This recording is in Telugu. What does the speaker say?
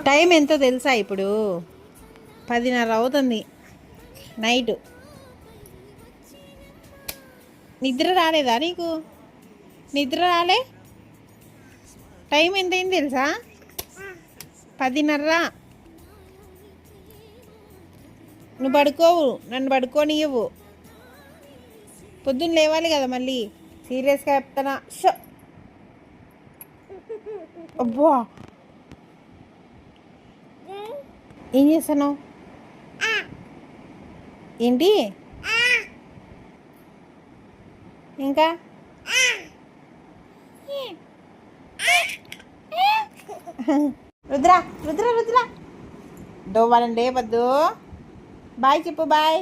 టైం ఎంతో తెలుసా ఇప్పుడు? 10:30 అవుతుంది నైట్. నిద్ర రాలేదా నీకు? నిద్ర రాలే? టైం ఎంతైంది తెలుసా? 10:30. నువ్వు పడుకోవు, నన్ను పడుకోనివ్వు. పొద్దున్న లేవాలి కదా మళ్ళీ. సీరియస్గా చెప్తానా? షో. అబ్బా, ఏం చేస్తాను? ఏంటి ఇంకా? రుద్ర రుద్ర రుద్ర, వాళ్ళని లేపద్దు. బాయ్ చెప్పు, బాయ్.